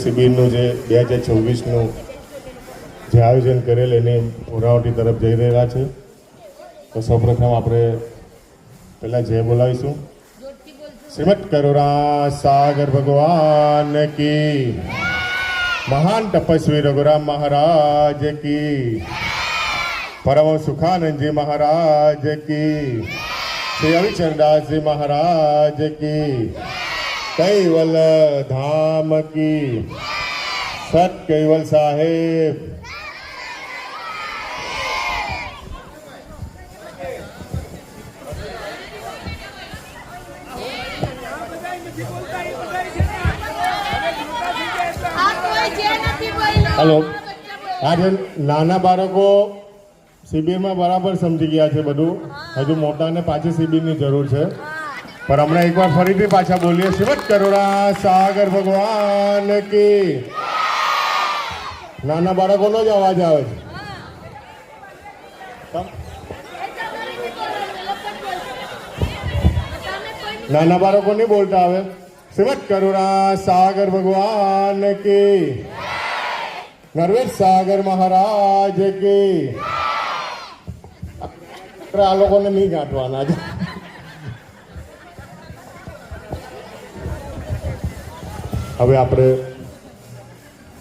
શિબિરનું જે 2026નું જે આયોજન કરેલ એની પૂર્ણાવતી તરફ જઈ રહ્યા છે. તો સૌપ્રથમ આપણે પહેલાં જય બોલાવીશું. શ્રીમદ કરુણા સાગર ભગવાન કી, મહાન તપસ્વી રઘુરામ મહારાજ કી, પરમ સુખાનંદજી મહારાજ કી, શ્રી અવિચરદાસજી મહારાજ કી, कैवल धाम की, सत कैवल साहेब. हेलो, आज नाना बाळको शिबिर में बराबर समझी गया है बधु. हजू मोटा ने पाछी शिबिर की जरूर है. पर हमने एक बार फरीथी पाछा बोलिए. श्रीमद करुणा सागर भगवान की. नाना बाळकोनो ज अवाज आवे छे. नाना बाळको नहीं बोलता आवे. श्रीमद करुणा सागर भगवान की, नरवेश सागर महाराज की. आ लोकोने नहीं गांठवाना छे. હવે આપણે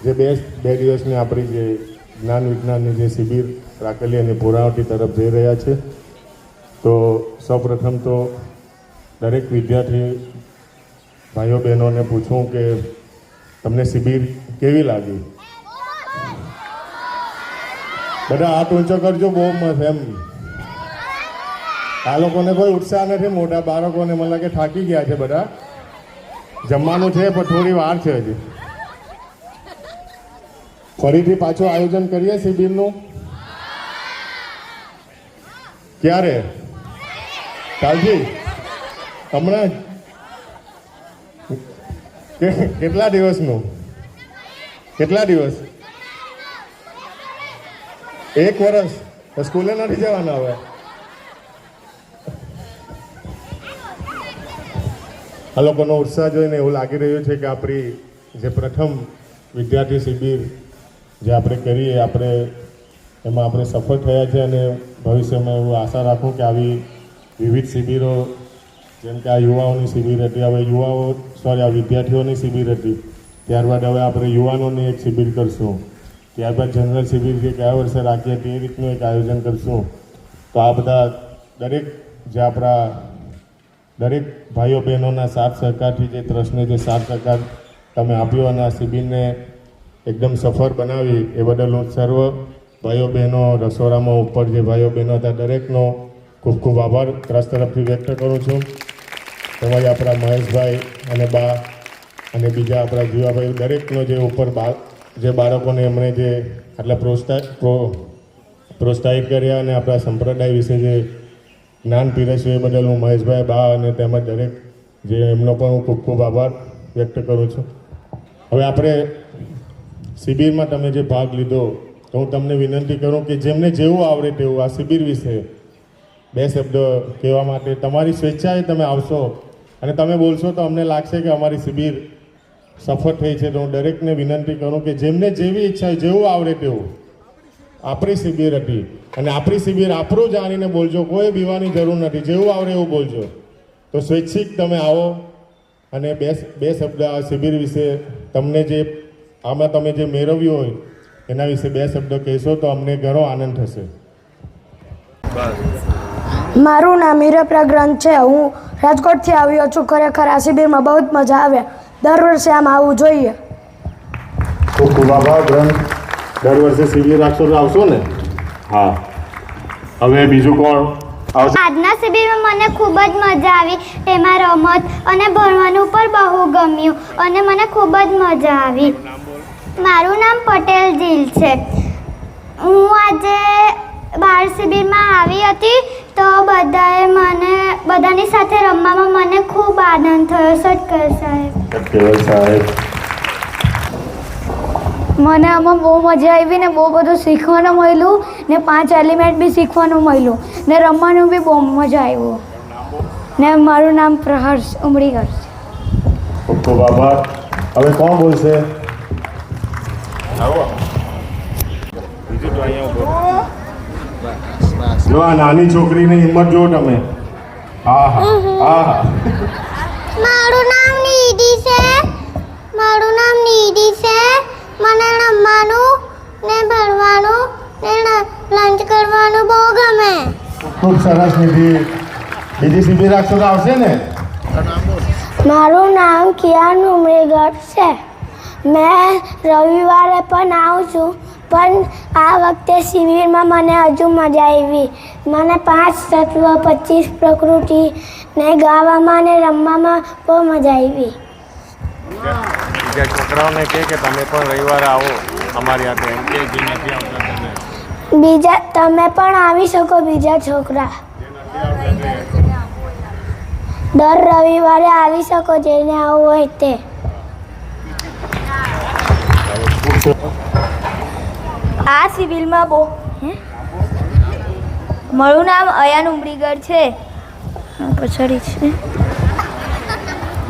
જે બે દિવસની આપણી જે જ્ઞાન વિજ્ઞાનની જે શિબિર રાખેલી અને પૂર્ણાવતી તરફ જઈ રહ્યા છે. તો સૌપ્રથમ તો દરેક વિદ્યાર્થી ભાઈઓ બહેનોને પૂછું કે તમને શિબિર કેવી લાગી? બધા હાથ ઊંચો કરજો. બહુ મસ્ત. એમ આ લોકોને કોઈ ઉત્સાહ નથી. મોટા બાળકોને મને લાગે થાકી ગયા છે બધા. જમવાનું છે પણ થોડી વાર છે હજી. ફરીથી પાછું આયોજન કરીએ શિબિરનું. ક્યારે? કાલથી? હમણાં? કેટલા દિવસનું? કેટલા દિવસ? 1 વર્ષ? સ્કૂલે નથી જવાના હવે? આ લોકોનો ઉત્સાહ જોઈને એવું લાગી રહ્યું છે કે આપણી જે પ્રથમ વિદ્યાર્થી શિબિર જે આપણે કરીએ એમાં આપણે સફળ થયા છે. અને ભવિષ્યમાં એવું આશા રાખું કે આવી વિવિધ શિબિરો, જેમ કે આ યુવાઓની શિબિર હતી, હવે આ વિદ્યાર્થીઓની શિબિર હતી, ત્યારબાદ હવે આપણે યુવાનોની એક શિબિર કરશું, ત્યારબાદ જનરલ શિબિર જે ગયા વર્ષે રાખીએ તે રીતનું એક આયોજન કરશું. તો આ બધા જે આપણા દરેક ભાઈઓ બહેનોના સાથ સહકારથી જે ટ્રસ્ટને જે સાથ સહકાર તમે આપ્યો અને આ શિબિરને એકદમ સફળ બનાવી એ બદલ હું સર્વ ભાઈઓ બહેનો, રસોડામાં ઉપર જે ભાઈઓ બહેનો હતા દરેકનો ખૂબ ખૂબ આભાર ટ્રસ્ટ તરફથી વ્યક્ત કરું છું. તેમજ આપણા મહેશભાઈ અને બા અને બીજા આપણા જીવાભાઈ દરેકનો જે ઉપર જે બાળકોને એમણે જે આટલા પ્રોત્સાહિત કર્યા અને આપણા સંપ્રદાય વિશે જે જ્ઞાન પીરસ્યું એ બદલ હું મહેશભાઈ, બા અને તેમજ દરેક જે એમનો પણ હું ખૂબ ખૂબ આભાર વ્યક્ત કરું છું. હવે આપણે શિબિરમાં તમે જે ભાગ લીધો તો હું તમને વિનંતી કરું કે જેમને જેવું આવડે તેવું આ શિબિર વિશે 2 શબ્દ કહેવા માટે તમારી સ્વેચ્છાએ તમે આવશો અને તમે બોલશો તો અમને લાગશે કે અમારી શિબિર સફળ થઈ છે. તો હું દરેકને વિનંતી કરું કે જેમને જેવી ઈચ્છા હોય, જેવું આવડે તેવું. આપણી શિબિર હતી અને આપણી શિબિર આપણું જાણીને બોલજો. કોઈ બીવાની જરૂર નથી. જેવું આવડે એવું બોલજો. તો સ્વૈચ્છિક તમે આવો અને બે શબ્દ આ શિબિર વિશે તમને જે આમાં તમે જે મેળવ્યું હોય એના વિશે 2 શબ્દ કહેશો તો અમને ઘણો આનંદ થશે. મારું નામ હિરપ્રા ગ્રંથ છે. હું રાજકોટથી આવ્યો છું. ખરેખર આ શિબિરમાં બહુ જ મજા આવે. દર વર્ષે આમ આવવું જોઈએ. ખૂબ ખૂબ આભાર ગ્રંથ. દર વર્ષે શિબિર રાખશો તો આવશો ને? હા. હવે બીજું કોણ આવશે? આજના શિબિરમાં મને ખૂબ જ મજા આવી. તેમાં રમત અને ભણવાનું પણ બહુ ગમ્યું અને મને ખૂબ જ મજા આવી. મારું નામ પટેલ જીલ છે. હું આજે બાળ શિબિરમાં આવી હતી તો બધાની સાથે રમવામાં મને ખૂબ આનંદ થયો. સટકર સાહેબ. મને આમાં બહુ મજા આવી ને બહુ બધું શીખવાનું મળ્યું ને 5 એલિમેન્ટ બી શીખવાનું મળ્યું ને રમવાનું બી બહુ મજા આવ્યું. ને મારું નામ પ્રહર્ષ ઉમરીકર છે. ખૂબ ખૂબ આભાર. હવે કોણ બોલશે? આવો બીજું તો અહીંયા જો આ નાની છોકરીની હિંમત જો તમે. હા હા હા હા. મારું નામ નિધિ છે. મારું નામ નિધિ છે. મને રમવાનું ને ભણવાનું ને લંચ કરવાનું બહુ ગમે. ખૂબ સરસ નિધિ. બીજી શિબિર રાખશો તો આવશે ને? મારું નામ કિયાન ઉમરેગઢ છે. મેં રવિવારે પણ આવું છું, પણ આ વખતે શિબિરમાં મને હજુ મજા આવી. મને 5 તત્વ, 25 પ્રકૃતિ ને ગાવામાં ને રમવામાં બહુ મજા આવી. બીજા છોકરાઓને કહે કે તમે પણ રવિવારે આવો અમારી હાથે, એમ કે જે નથી આવતા તમે. બીજા તમે પણ આવી શકો. બીજા છોકરા દર રવિવારે આવી શકો, જેને આવવું હોય તે. આ સિવિલમાં મારું નામ અયાન ઉમરીગઢ છે. પછાડી છે.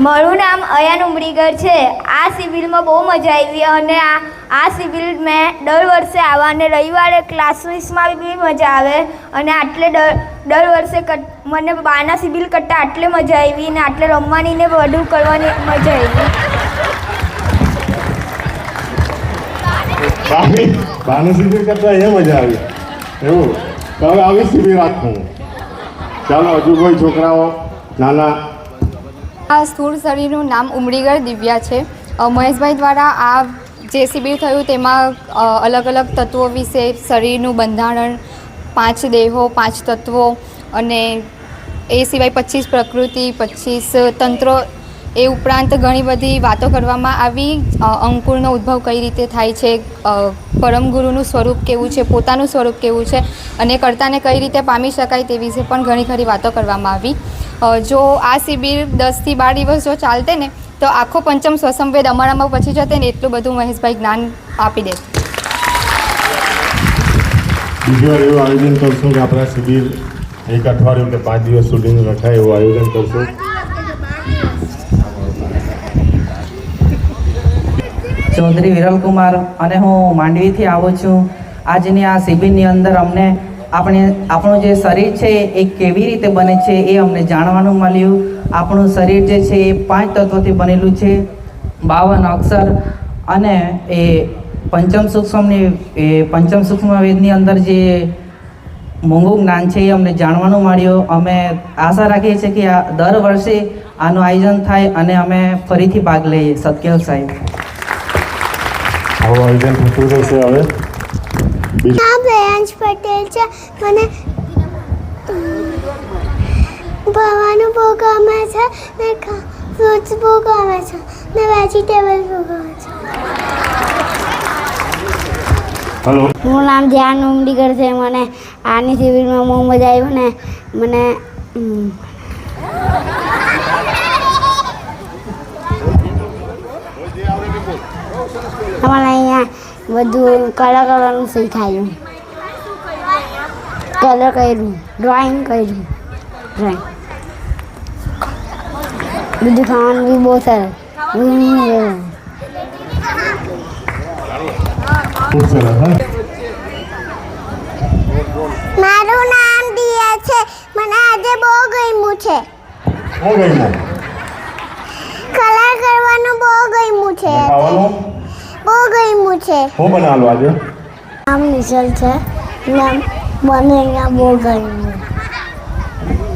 મારું નામ અયાન ઉમરીગઢ છે. આ સિવિલમાં બહુ મજા આવી અને આ સિવિલ મેં દર વર્ષે આવવા અને રવિવારે ક્લાસીસમાં બી મજા આવે અને આટલે દર વર્ષે મને બાના સિવિલ કરતાં આટલે મજા આવી અને આટલે રમવાની ને બધું કરવાની મજા આવી. બાની શિબિર કરતા એ મજા આવી એવું. તો હવે આવી શિબિર રાખવું. ચાલો હજુ કોઈ છોકરાઓ નાના. આ સ્થૂળ શરીરનું નામ ઉમરીગઢ દિવ્યા છે. મહેશભાઈ દ્વારા આ જે શિબિર થયું તેમાં અલગ અલગ તત્વો વિશે, શરીરનું બંધારણ, 5 દેહો, 5 તત્વો અને એ સિવાય 25 પ્રકૃતિ, 25 તંત્રો, એ ઉપરાંત ઘણી બધી વાતો કરવામાં આવી. અંકુરનો ઉદ્ભવ કઈ રીતે થાય છે, પરમ ગુરુનું સ્વરૂપ કેવું છે, પોતાનું સ્વરૂપ કેવું છે અને કર્તાને કઈ રીતે પામી શકાય તે વિશે પણ ઘણી ખરી વાતો કરવામાં આવી. જો આ શિબિર 10 થી 12 દિવસ જો ચાલતે ને તો આખો પંચમ સ્વસંવેદ અમારામાં પછી જતે ને એટલું બધું મહેશભાઈ જ્ઞાન આપી દે. બીજી વાર એવું આયોજન કરશું કે આપણા શિબિર 1 અઠવાડિયું કે 5 દિવસ સુધીનું રખાય એવું આયોજન કરશું. ચૌધરી વિરલકુમાર અને હું માંડવીથી આવું છું. આજની આ શિબિરની અંદર અમને આપણું જે શરીર છે એ કેવી રીતે બને છે એ અમને જાણવાનું મળ્યું. આપણું શરીર જે છે એ 5 તત્વોથી બનેલું છે, 52 અક્ષર અને એ પંચમ સૂક્ષ્મ વેદની અંદર જે મોંઘું જ્ઞાન છે એ અમને જાણવાનું મળ્યું. અમે આશા રાખીએ છીએ કે દર વર્ષે આનું આયોજન થાય અને અમે ફરીથી ભાગ લઈએ. સત્કેલ સાહેબ. આવું આયોજન થતું રહેશે. હવે નામ રેયાંશ પટેલ છે. મને ભણવાનું બહુ ગમે છે ને ફ્રૂટ્સ બહુ ગમે છે ને વેજીટેબલ બહુ ગમે છે. હલો. મારું નામ ધ્યાન ઉમરીગઢ છે. મને આની શિબિરમાં બહુ મજા આવી ને મને અમારે અહીંયા બધું કલર કરવાનું શીખાયું. કલર કર્યું, ડ્રોઈંગ કર્યું, બધું ખાવાનું બી બહુ સરસ. ખૂબ સરસ. હા મારું નામ દિયા છે. મને આજે બહુ ગમ્યું છે. હું ગઈ કલર કરવાનું બહુ ગમ્યું છે. ખાવાનું બહુ ગમ્યું છે. હું બનાવવાનું આજે? નામ નિશલ છે. મને અહીંયા બહુ ગમ્યું.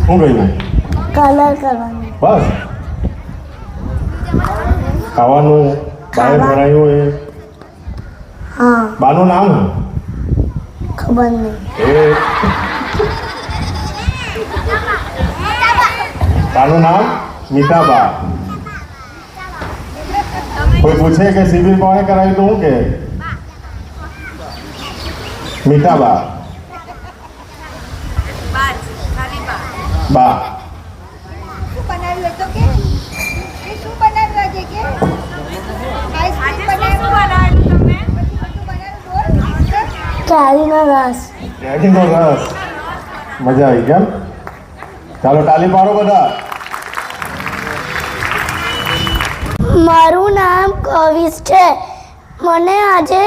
હું ગઈ કલર કરવાનું. બસ ખાવાનું બહાર ભણાયું એ હા, બાનું નામ ખબર નહીં. એ બાનું નામ મીઠાબા. કોઈ પૂછે કે શિબિર કોણે કરાવ્યું તો હું કે મીઠાબા બા. કેરીનો રસ. કેરીનો રસ. મજા આવી કેમ? ચાલો તાલી પાડો બધા. મારું નામ કવિશ છે. મને આજે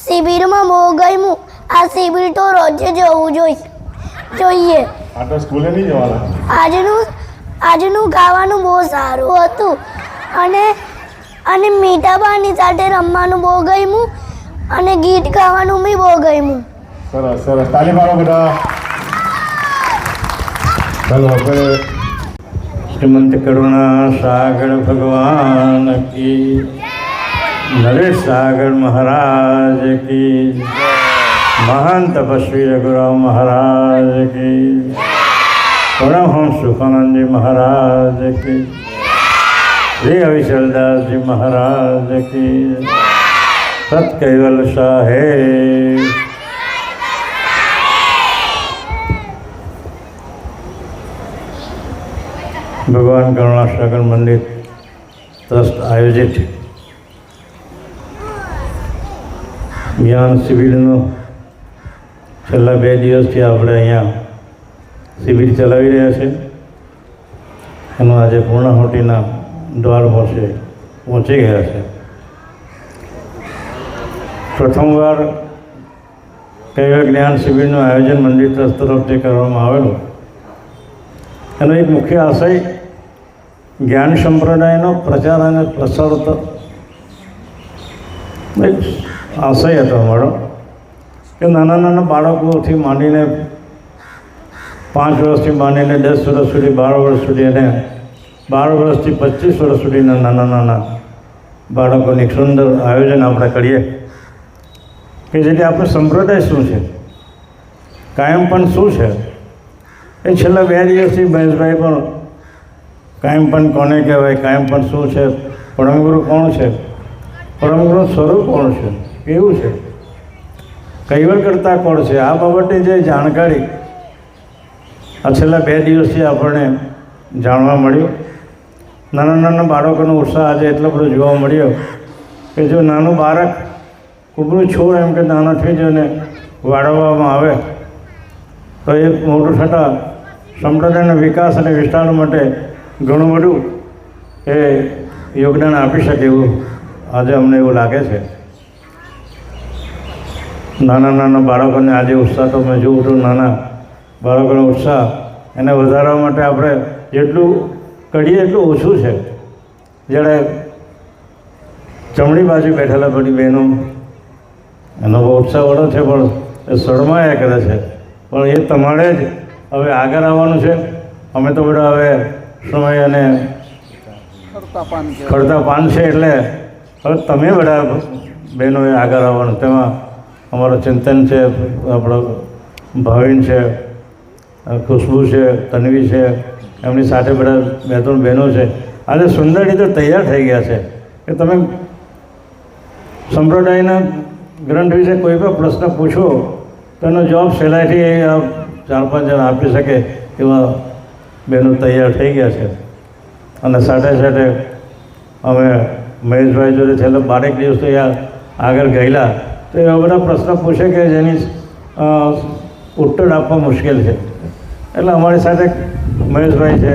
શિબિરમાં બહુ ગમ્યું. આ શિબિર તો રોજે જવું જોઈએ. આ તો સ્કૂલે નહીં જવાના. આજનું ગાવાનું બહુ સારું હતું અને મીઠાબાની સાથે રમવાનું બહુ ગમ્યું અને ગીત ગાવાનું બી બહુ ગમ્યું. સરસ સરસ, તાલી મારો બધા. ચાલો આપણે શ્રીમંત કરુણા સાગર ભગવાન કી, નરેશ સાગર મહારાજ કી, મહાન તપસ્વી રઘુરામ મહારાજ કી, પરમહંસ સુખાનંદજી મહારાજ કી, શ્રી અવિચલદાસજી મહારાજ કી, સત કૈવલ સાહેબ. ભગવાન કરુણાસાગર મંદિર ટ્રસ્ટ આયોજિત જ્ઞાન શિબિરનો છેલ્લા 2 દિવસથી આપણે અહીંયા શિબિર ચલાવી રહ્યા છે. એનું આજે પૂર્ણાહુતિના દ્વાર પાસે પહોંચી ગયા છે. પ્રથમવાર કૈવલ જ્ઞાન શિબિરનું આયોજન મંદિર ટ્રસ્ટ તરફથી કરવામાં આવેલું. એનો એક મુખ્ય આશય જ્ઞાન સંપ્રદાયનો પ્રચાર અને પ્રસાર એક આશય હતો અમારો, કે નાના નાના બાળકોથી માંડીને 5 વર્ષથી માંડીને 10 વર્ષ સુધી, 12 વર્ષ સુધી અને 12 વર્ષથી 25 વર્ષ સુધીના નાના નાના બાળકોની સુંદર આયોજન આપણે કરીએ, કે જેથી આપણે સંપ્રદાય શું છે, કાયમ પણ શું છે, એ છેલ્લા 2 દિવસથી મહેશભાઈ પણ કાયમ પણ કોને કહેવાય, કાયમ પણ શું છે, પરમગુરુ કોણ છે, પરમગુરુ સ્વરૂપ કોણ છે, કેવું છે, કૈવલ કરતા કોણ છે, આ બાબતે જે જાણકારી આ છેલ્લા 2 દિવસથી આપણને જાણવા મળ્યું. નાના નાના બાળકોનો ઉત્સાહ આજે એટલો બધો જોવા મળ્યો કે જો નાનું બાળક કુબરું છોડ એમ કે નાનાથી જ એને વાળવામાં આવે તો એ મોટું થતાં સંપ્રદાયના વિકાસ અને વિસ્તાર માટે ઘણું બધું એ યોગદાન આપી શકે એવું આજે અમને એવું લાગે છે. નાના નાના બાળકોને આજે ઉત્સાહ તો મેં જોઉં છું, નાના બાળકોનો ઉત્સાહ એને વધારવા માટે આપણે જેટલું કરીએ એટલું ઓછું છે. જ્યારે જમણી બાજુ બેઠેલા બધી બહેનો એનો બહુ ઉત્સાહ વડો છે પણ એ શરમાયા કરે છે, પણ એ તમારે જ હવે આગળ આવવાનું છે. અમે તો બધા હવે સમય અને ખડતા પાન છે એટલે હવે તમે બધા બહેનોએ આગળ આવવાનું. તેમાં અમારો ચિંતન છે, આપણો ભાવિન છે, ખુશ્બુ છે, તન્વી છે, એમની સાથે બધા 2-3 બહેનો છે. આજે સુંદર રીતે તૈયાર થઈ ગયા છે કે તમે સંપ્રદાયના ગ્રંથ વિશે કોઈ પણ પ્રશ્ન પૂછો તો એનો જવાબ સહેલાઈથી 4-5 જણ આપી શકે એવા બહેનો તૈયાર થઈ ગયા છે. અને સાથે સાથે અમે મહેશભાઈ જોડે છેલ્લા 12 દિવસ આગળ ગયેલા તો એવા બધા પ્રશ્ન પૂછે કે જેની ઉત્તર આપવા મુશ્કેલ છે. એટલે અમારી સાથે મહેશભાઈ છે,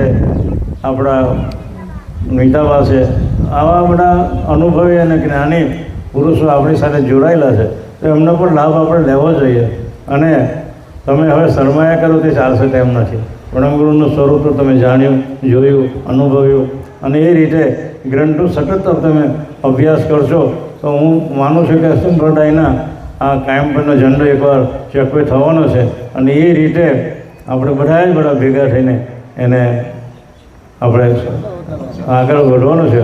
આપણા નીતાબા છે, આવા બધા અનુભવી અને જ્ઞાની પુરુષો આપણી સાથે જોડાયેલા છે. તો એમનો પણ લાભ આપણે લેવો જોઈએ. અને તમે હવે શરમાયા કરો તે ચાલશે તેમ નથી. પરમગુરુનું સ્વરૂપ તો તમે જાણ્યું, જોયું, અનુભવ્યું અને એ રીતે ગ્રંથનો સતત તમે અભ્યાસ કરશો તો હું માનું છું કે સંપ્રદાયના આ કાયમપણનો ઝંડો એકવાર ચકવે થવાનો છે. અને એ રીતે આપણે બધા જ બધા ભેગા થઈને એને આપણે આગળ વધવાનું છે.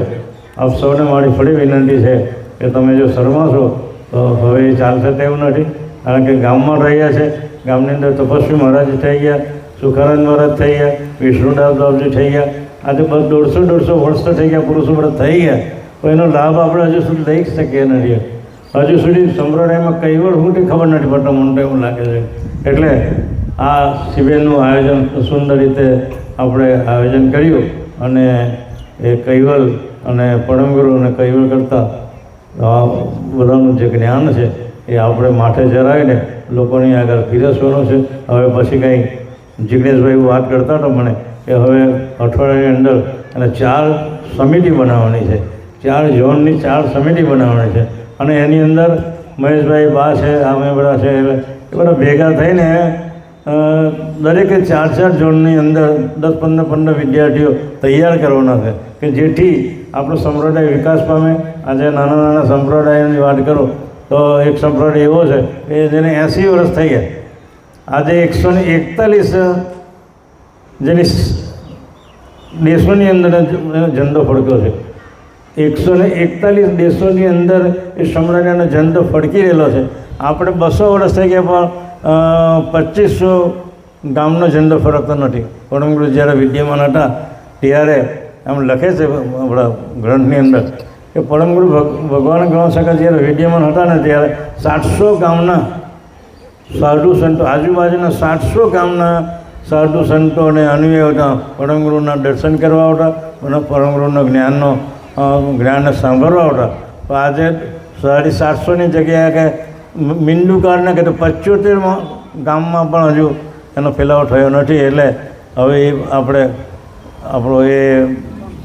આપ સૌને મારી ફરી વિનંતી છે કે તમે જો શરમાશો તો હવે એ ચાલશે તેવું નથી. કારણ કે ગામમાં રહ્યા છે, ગામની અંદર તપસ્વી મહારાજ થઈ ગયા, સુખાનંદ મહારાજ થઈ ગયા, વિષ્ણુદાસ બાપજી થઈ ગયા, આજે બસ 150 વર્ષ થઈ ગયા, પુરુષો બધા થઈ ગયા. તો એનો લાભ આપણે હજુ સુધી લઈ શકીએ નથી. હજુ સુધી સંપ્રદાયમાં કઈ વાર હું ખબર નથી પડતા, મને એવું લાગે છે. એટલે આ શિબિરનું આયોજન સુંદર રીતે આપણે આયોજન કર્યું અને એ કૈવલ અને પરમગુરુ અને કૈવલ કરતાં બધાનું જે જ્ઞાન છે એ આપણે માથે જરાવીને લોકોની આગળ પીરસવાનું છે. હવે પછી કંઈ જિગ્નેશભાઈ વાત કરતા હતા મને કે હવે અઠવાડિયાની અંદર અને 4 સમિતિ બનાવવાની છે, 4 ઝોનની 4 સમિતિ બનાવવાની છે. અને એની અંદર મહેશભાઈ બા છે, અમે બધા છે, એટલે એ બધા ભેગા થઈને દરેકે 4-4 ઝોનની અંદર 10-15 વિદ્યાર્થીઓ તૈયાર કરવાના છે કે જેથી આપણો સંપ્રદાય વિકાસ પામે. આજે નાના નાના સંપ્રદાયની વાત કરો તો એક સંપ્રદાય એવો છે કે જેને 80 વર્ષ થઈ ગયા. આજે 141 જેની દેશોની અંદર ઝંડો ફડક્યો છે. 141 દેશોની અંદર એ સંપ્રદાયનો ઝંડો ફડકી રહેલો છે. આપણે 200 વર્ષ થઈ ગયા પણ 2500 ગામનો ઝંડો ફરકતો નથી. પરમગુરુ જ્યારે વિદ્યમાન હતા ત્યારે આમ લખે છે આપણા ગ્રંથની અંદર કે પરમગુરુ ભગવાન ગણશંકર જ્યારે વિદ્યમાન હતા ને ત્યારે 700 ગામના સાધુ સંતો, આજુબાજુના 700 ગામના સાધુ સંતો અને અન્વયો હતા પરમગુરુના દર્શન કરવા આવતા અને પરમગુરુના જ્ઞાનને સાંભળવા આવતા. તો આજે 750ની જગ્યાએ કે મીંડુકારને કે 75 ગામમાં પણ હજુ એનો ફેલાવો થયો નથી. એટલે હવે એ આપણો એ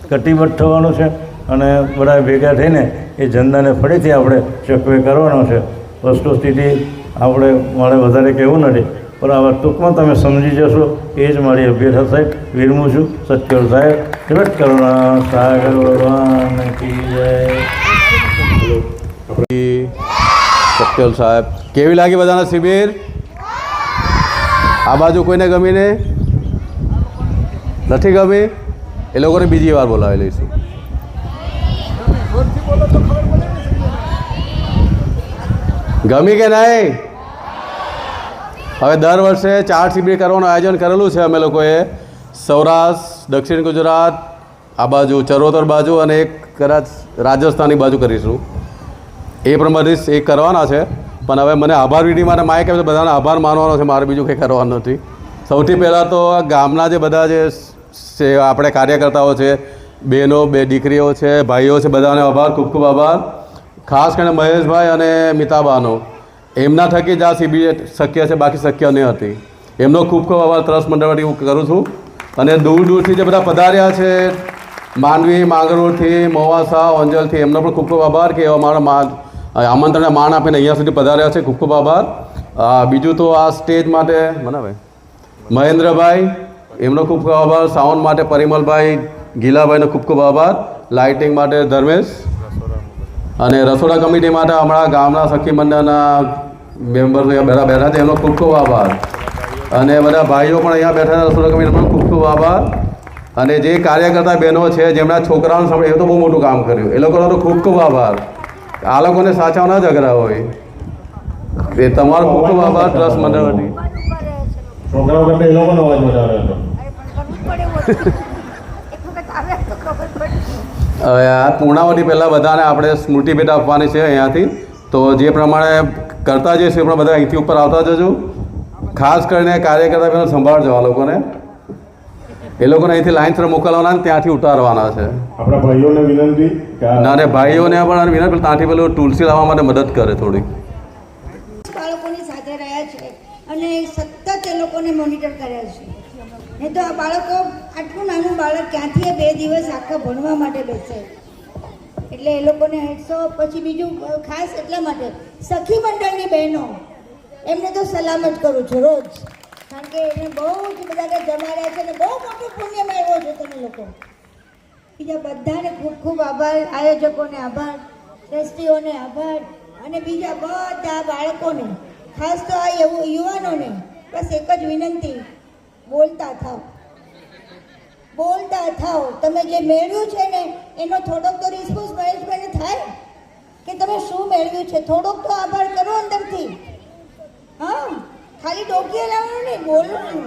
કટિબદ્ધ થવાનો છે અને બધા ભેગા થઈને એ ઝંડાને ફરીથી આપણે ચકવે કરવાનો છે. વસ્તુસ્થિતિ આપણે મારે વધારે કહેવું નથી, પણ આવા ટૂંકમાં તમે સમજી જશો એ જ મારી અભ્યર્થના સાહેબ વિરમું છું. સત્યલ સાહેબ જગત કરુણા સાગર ભગવાન કી જય. સત્યલ સાહેબ, કેવી લાગી બધાના શિબિર? આ બાજુ કોઈને ગમી ને નથી ગમી? એ લોકોને બીજી વાર બોલાવી લઈશું. ગમી કે નહીં? હવે દર વર્ષે 4 શિબિર કરવાનું આયોજન કરેલું છે અમે લોકોએ. સૌરાષ્ટ્ર, દક્ષિણ ગુજરાત, આ બાજુ ચરોતર બાજુ અને એક કદાચ રાજસ્થાનની બાજુ કરીશું. એ પ્રમાણે એક કરવાના છે. પણ હવે મને આભાર વિધિ માટે માએ કહ્યું બધાને આભાર માનવાનો છે, મારે બીજું કંઈ કરવાનું નથી. સૌથી પહેલાં તો ગામના જે બધા જે આપણે કાર્યકર્તાઓ છે, બહેનો, 2 દીકરીઓ છે, ભાઈઓ છે, બધાને આભાર, ખૂબ ખૂબ આભાર. ખાસ કરીને મહેશભાઈ અને મિતાબાનો, એમના થકી જ આ શિબિર શક્ય છે, બાકી શક્ય નહીં હતી. એમનો ખૂબ ખૂબ આભાર ટ્રસ્ટ મંડળથી હું કરું છું. અને દૂર દૂરથી જે બધા પધાર્યા છે, માંડવી, માંગરોળથી, મોવાસા, ઓંજલથી, એમનો પણ ખૂબ ખૂબ આભાર કે અમારા આમંત્રણને માન આપીને અહીંયા સુધી પધાર્યા છે. ખૂબ ખૂબ આભાર. બીજું તો આ સ્ટેજ માટે બનાવે મહેન્દ્રભાઈ, એમનો ખૂબ ખૂબ આભાર. સાઉન્ડ માટે પરિમલભાઈ, ગીલાભાઈનો ખૂબ ખૂબ આભાર. લાઇટિંગ માટે ધર્મેશ અને રસોડા કમિટી માટે હમણાં ગામના સખી મંડળના મેમ્બર બેઠા બેઠા છે, એમનો ખૂબ ખૂબ આભાર. અને બધા ભાઈઓ પણ અહીંયા બેઠા રસોડા કમિટી પણ ખૂબ ખૂબ આભાર. અને જે કાર્યકર્તા બહેનો છે જેમના છોકરાઓને સાંભળે એ તો બહુ મોટું કામ કર્યું, એ લોકોનો તો ખૂબ ખૂબ આભાર. આ લોકોને સાચા ના ઝઘડા હોય એ તમારો ખૂબ ખૂબ આભાર ટ્રસ્ટ મંડળ વતી. છોકરાઓ કરતા એ લોકોનો અવાજ વધારે હતો. હવે આ પૂર્ણાવતી પહેલાં બધાને આપણે સ્મૃતિ ભેટ આપવાની છે અહીંયાથી. તો જે પ્રમાણે કરતા જઈશું એ પ્રમાણે બધા અહીંથી ઉપર આવતા જજો. ખાસ કરીને કાર્યકર્તા બહેનો સંભાળજો આ લોકોને. એ લોકોને અહીંથી લાઈન થ્રુ મોકલવાના ને ત્યાંથી ઉતારવાના છે. આપણા ભાઈઓને વિનંતી ના ને ભાઈઓને પણ વિનંતી ત્યાંથી પેલું તુલસી લાવવા માટે મદદ કરે થોડી. બાળકોની સાથે રહ્યા છે અને સતત એ લોકોને મોનિટર કર્યા છે. નહીં તો આ બાળકો, આટલું નાનું બાળક ક્યાંથી 2 દિવસ આખા ભણવા માટે બેસે? એટલે એ લોકોને 100. પછી બીજું ખાસ એટલા માટે સખી મંડળની બહેનો, એમને તો સલામત કરું છું રોજ, કારણ કે એને બહુ જ બધાને જમાડ્યા છે અને બહુ મોટું પુણ્ય મેળવ્યો છે તમે લોકો. બીજા બધાને ખૂબ ખૂબ આભાર, આયોજકોને આભાર, ટ્રસ્ટીઓને આભાર અને બીજા બધા બાળકોને, ખાસ તો આ યુવાનોને બસ એક જ વિનંતી, બોલતા થાવ. તમે જે મેળવ્યું છે ને એનો થોડોક તો રિસ્પોન્સ મહેશભાઈને થાય કે તમે શું મેળવ્યું છે. થોડોક તો આભાર કરો અંદરથી. હા, ખાલી ડોકીએ લાવવાનું નહીં, બોલવાનું.